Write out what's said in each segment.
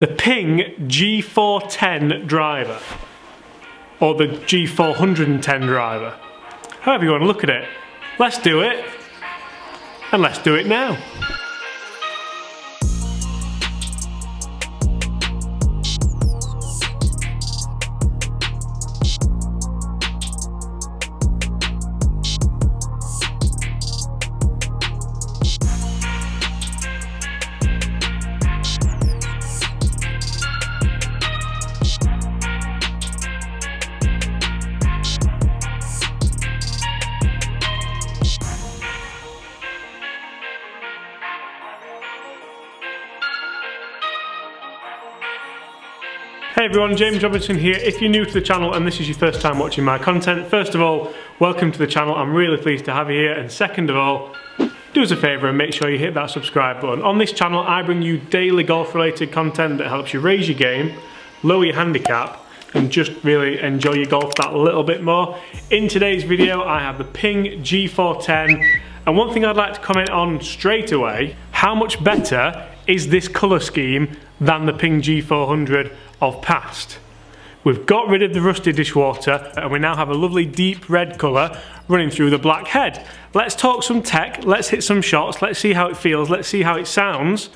The Ping G410 driver, or the G410 driver, however you want to look at it. Let's do it, and let's do it now. Hey everyone, James Robinson here. If you're new to the channel and this is your first time watching my content, first of all, welcome to the channel. I'm really pleased to have you here, and second of all, do us a favour and make sure you hit that subscribe button. On this channel I bring you daily golf related content that helps you raise your game, lower your handicap and just really enjoy your golf that little bit more. In today's video I have the Ping G410, and one thing I'd like to comment on straight away: how much better is this colour scheme than the Ping G400 of past? We've got rid of the rusty dishwater and we now have a lovely deep red colour running through the black head. Let's talk some tech, let's hit some shots, let's see how it feels, let's see how it sounds,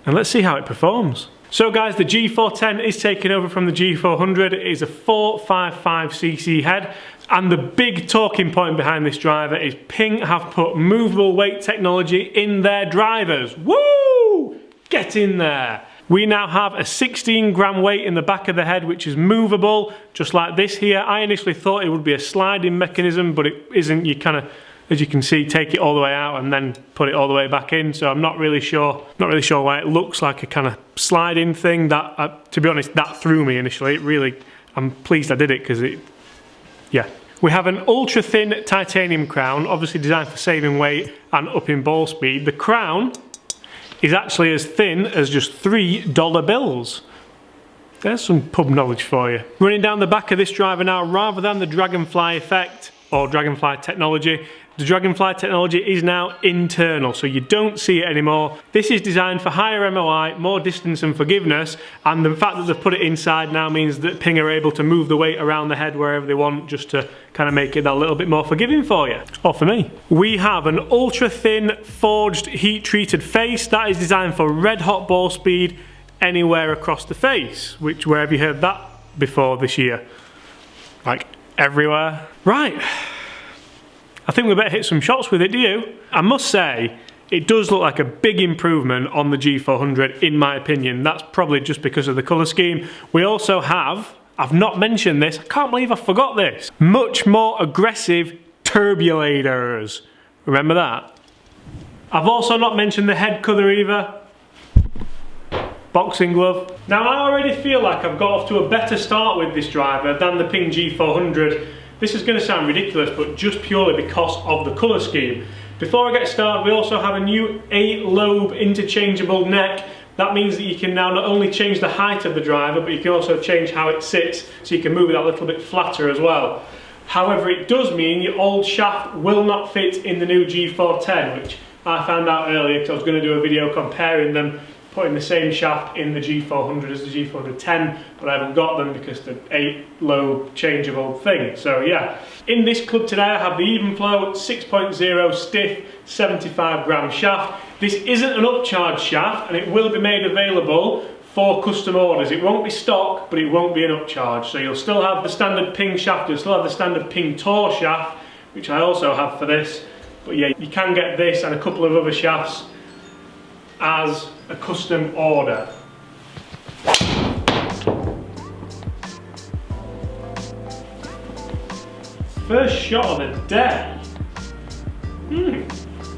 and let's see how it performs. So guys, the G410 is taking over from the G400. It is a 455cc head, and the big talking point behind this driver is Ping have put movable weight technology in their drivers. Woo! Get in there! We now have a 16 gram weight in the back of the head, which is movable, just like this here. I initially thought it would be a sliding mechanism, but it isn't. You kind of, as you can see, take it all the way out and then put it all the way back in. So I'm not really sure why it looks like a kind of sliding thing. That, to be honest, that threw me initially. It really, I'm pleased I did it because it, yeah. We have an ultra thin titanium crown, obviously designed for saving weight and upping ball speed. The crown is actually as thin as just $3 bills. There's some pub knowledge for you. Running down the back of this driver now, rather than the dragonfly effect or dragonfly technology, the dragonfly technology is now internal, so you don't see it anymore. This is designed for higher MOI, more distance and forgiveness, and the fact that they've put it inside now means that Ping are able to move the weight around the head wherever they want, just to kind of make it that little bit more forgiving for you, or for me. We have an ultra thin forged heat treated face that is designed for red hot ball speed anywhere across the face, which, where have you heard that before this year? Like everywhere. Right. I think we better hit some shots with it, do you? I must say, it does look like a big improvement on the G400 in my opinion. That's probably just because of the colour scheme. We also have, I've not mentioned this, I can't believe I forgot this, much more aggressive turbulators. Remember that? I've also not mentioned the head colour either. Boxing glove. Now I already feel like I've got off to a better start with this driver than the Ping G400. This is going to sound ridiculous, but just purely because of the colour scheme. Before I get started, we also have a new 8-lobe interchangeable neck. That means that you can now not only change the height of the driver, but you can also change how it sits, so you can move it a little bit flatter as well. However, it does mean your old shaft will not fit in the new G410, which I found out earlier because I was going to do a video comparing them, putting the same shaft in the G400 as the G410, but I haven't got them because the 8-lobe changeable thing. So yeah, in this club today I have the even flow 6.0 stiff 75 gram shaft. This isn't an upcharge shaft, and it will be made available for custom orders. It won't be stock, but it won't be an upcharge. So you'll still have the standard Ping shaft, you'll still have the standard Ping Tour shaft, which I also have for this. But yeah, you can get this and a couple of other shafts as a custom order. First shot of the day.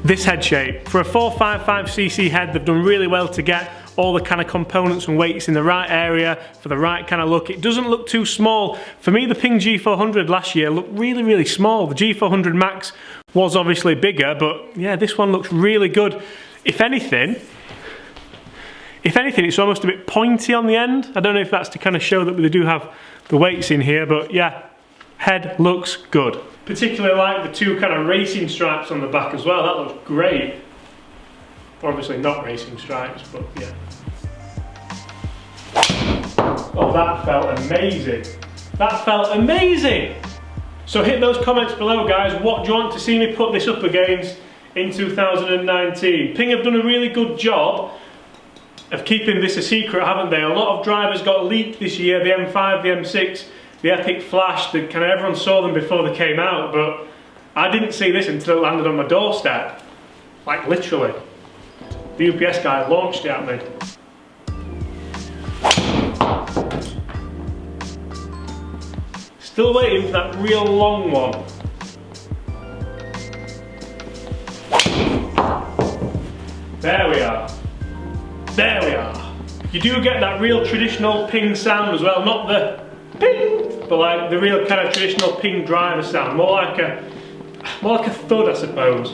This head shape, for a 455cc head, they've done really well to get all the kind of components and weights in the right area for the right kind of look. It doesn't look too small. For me, the Ping G400 last year looked really, really small. The G400 Max was obviously bigger, but yeah, this one looks really good. If anything, it's almost a bit pointy on the end. I don't know if that's to kind of show that we do have the weights in here, but yeah, head looks good. Particularly like the two kind of racing stripes on the back as well. That looks great. Obviously not racing stripes, but yeah. that felt amazing. That felt amazing. So hit those comments below, guys. What do you want to see me put this up against in 2019? Ping have done a really good job of keeping this a secret, haven't they? A lot of drivers got leaked this year, the M5, the M6, the Epic Flash, everyone saw them before they came out, but I didn't see this until it landed on my doorstep. Like literally. The UPS guy launched it at me. Still waiting for that real long one. There we are. There we are. You do get that real traditional Ping sound as well, not the ping, but like the real kind of traditional Ping driver sound, more like a thud, I suppose.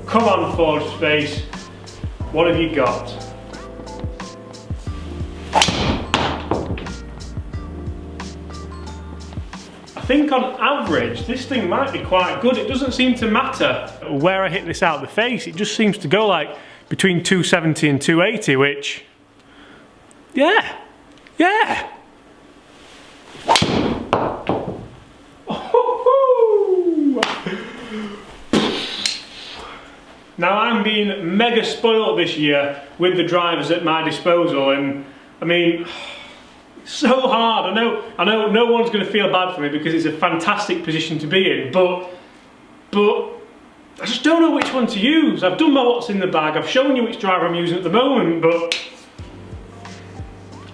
Come on, Forged Face, what have you got? I think on average this thing might be quite good. It doesn't seem to matter where I hit this out the face, it just seems to go like between 270 and 280, which, yeah. Now I'm being mega spoiled this year with the drivers at my disposal, and I mean, so hard. I know no one's going to feel bad for me because it's a fantastic position to be in, but I just don't know which one to use. I've done my what's in the bag, I've shown you which driver I'm using at the moment, but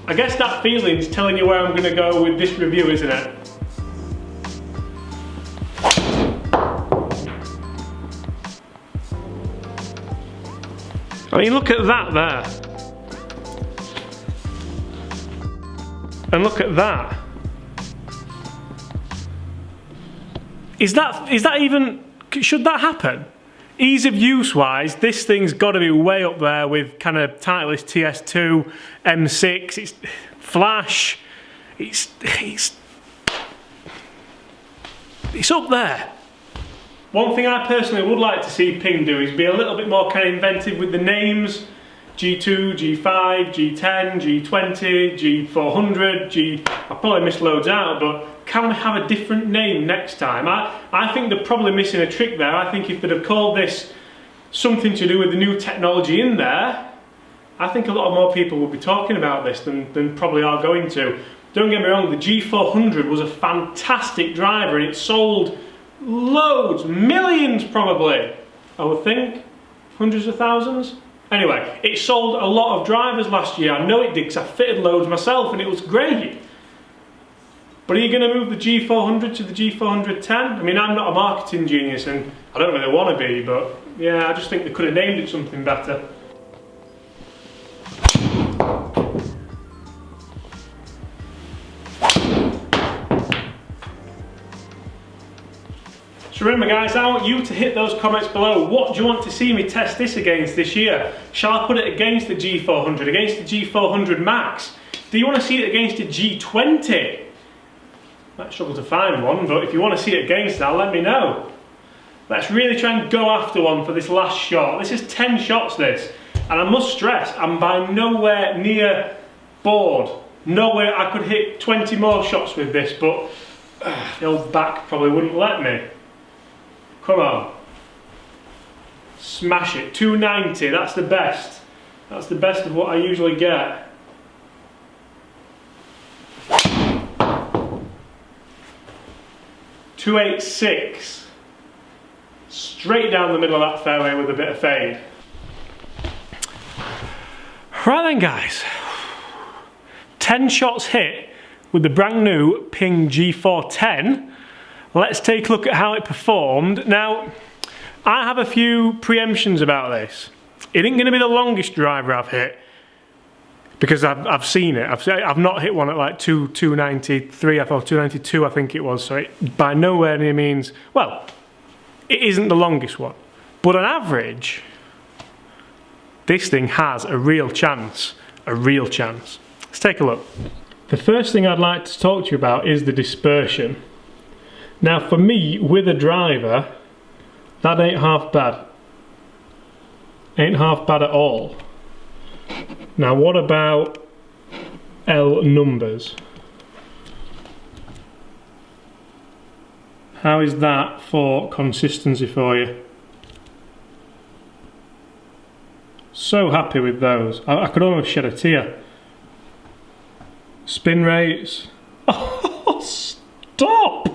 I guess that feeling's telling you where I'm going to go with this review, isn't it? I mean, look at that there. And look at that. Is that even, should that happen? Ease of use wise, this thing's got to be way up there with kind of Titleist Ts2, M6, it's flash, it's up there. One thing I personally would like to see Ping do is be a little bit more kind of inventive with the names. G2, G5, G10, G20, G400, I probably missed loads out, but can we have a different name next time? I think they're probably missing a trick there. I think if they'd have called this something to do with the new technology in there, I think a lot more people would be talking about this than probably are going to. Don't get me wrong, the G400 was a fantastic driver and it sold loads, millions probably, I would think, hundreds of thousands. Anyway, it sold a lot of drivers last year. I know it did because I fitted loads myself and it was great. But are you going to move the G400 to the G410? I mean, I'm not a marketing genius and I don't really want to be, but yeah, I just think they could have named it something better. So remember guys, I want you to hit those comments below. What do you want to see me test this against this year? Shall I put it against the G400, against the G400 Max? Do you want to see it against a G20? Might struggle to find one, but if you want to see it against that, let me know. Let's really try and go after one for this last shot. This is 10 shots this, and I must stress, I'm by nowhere near bored. Nowhere I could hit 20 more shots with this, but the old back probably wouldn't let me. Come on. Smash it. 290, that's the best. That's the best of what I usually get. .286. Straight down the middle of that fairway with a bit of fade. Right then guys. 10 shots hit with the brand new Ping G410. Let's take a look at how it performed. Now, I have a few preemptions about this. It ain't going to be the longest driver I've hit because I've seen it. I've not hit one at like 293, I thought 292 I think it was, so it by nowhere near means, well, it isn't the longest one. But on average, this thing has a real chance, Let's take a look. The first thing I'd like to talk to you about is the dispersion. Now for me, with a driver, that ain't half bad. Ain't half bad at all. Now what about L numbers. How is that for consistency for you? So happy with those. I could almost shed a tear. Spin rates. Oh, stop!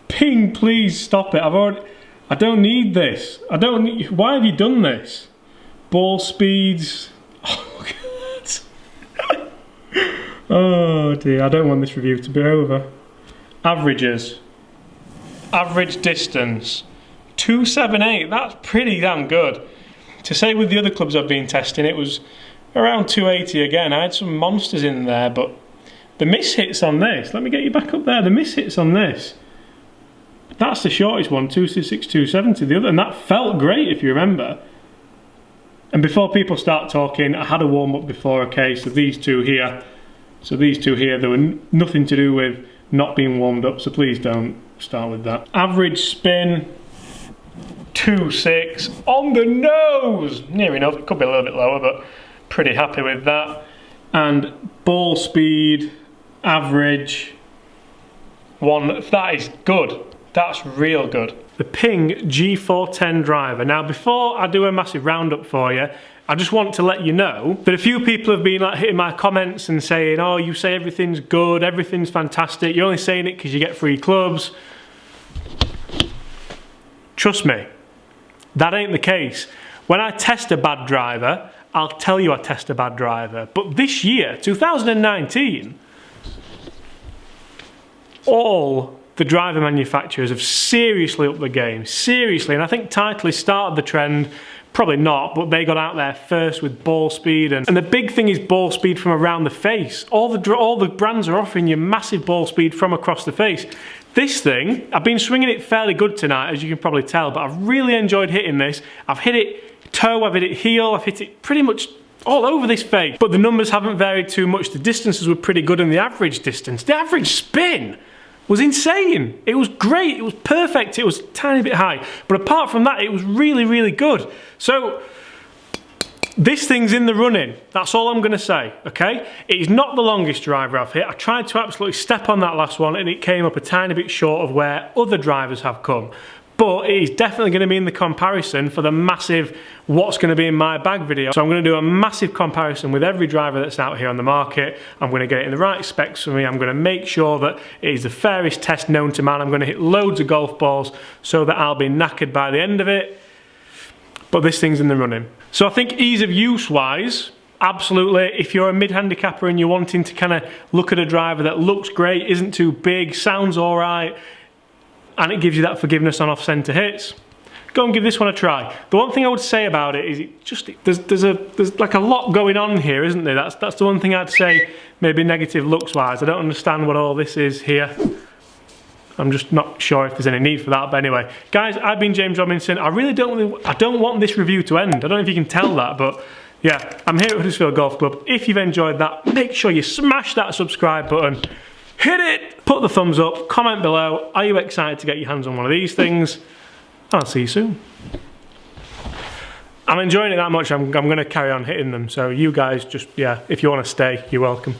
Ping, please stop it. I don't need this. Why have you done this? Ball speeds. Oh, look at that. Oh dear, I don't want this review to be over. Averages. Average distance. 278, that's pretty damn good. To say with the other clubs I've been testing, it was around 280 again. I had some monsters in there, but the miss hits on this, let me get you back up there, the miss hits on this, that's the shortest one, 266, 270, the other, and that felt great if you remember. And before people start talking, I had a warm up before, okay, so these two here, there were nothing to do with not being warmed up, so please don't start with that. Average spin, 2.6 on the nose, near enough, it could be a little bit lower, but pretty happy with that. And ball speed, average, 1, that is good, that's real good. The Ping G410 driver. Now before I do a massive roundup for you, I just want to let you know that a few people have been like hitting my comments and saying, oh, you say everything's good, everything's fantastic, you're only saying it because you get free clubs. Trust me, that ain't the case. When I test a bad driver, I'll tell you I test a bad driver. But this year, 2019, all the driver manufacturers have seriously upped the game, seriously. And I think Titleist started the trend, probably not, but they got out there first with ball speed. And the big thing is ball speed from around the face. All the brands are offering you massive ball speed from across the face. This thing, I've been swinging it fairly good tonight, as you can probably tell, but I've really enjoyed hitting this. I've hit it toe, I've hit it heel, I've hit it pretty much all over this face. But the numbers haven't varied too much. The distances were pretty good, and the average distance, the average spin was insane. It was great, it was perfect, it was a tiny bit high. But apart from that, it was really, really good. So, this thing's in the running, that's all I'm going to say, okay? It is not the longest driver I've hit. I tried to absolutely step on that last one and it came up a tiny bit short of where other drivers have come. But it is definitely going to be in the comparison for the massive what's going to be in my bag video. So I'm going to do a massive comparison with every driver that's out here on the market. I'm going to get it in the right specs for me. I'm going to make sure that it is the fairest test known to man. I'm going to hit loads of golf balls so that I'll be knackered by the end of it. But this thing's in the running. So I think ease of use wise, absolutely, if you're a mid-handicapper and you're wanting to kind of look at a driver that looks great, isn't too big, sounds all right, and it gives you that forgiveness on off-centre hits, go and give this one a try. The one thing I would say about it is there's like a lot going on here, isn't there? That's the one thing I'd say, maybe negative looks-wise. I don't understand what all this is here. I'm just not sure if there's any need for that, but anyway. Guys, I've been James Robinson. I don't want this review to end. I don't know if you can tell that, but yeah, I'm here at Huddersfield Golf Club. If you've enjoyed that, make sure you smash that subscribe button. Hit it! Put the thumbs up, comment below. Are you excited to get your hands on one of these things? And I'll see you soon. I'm enjoying it that much, I'm going to carry on hitting them. So you guys just, yeah, if you want to stay, you're welcome.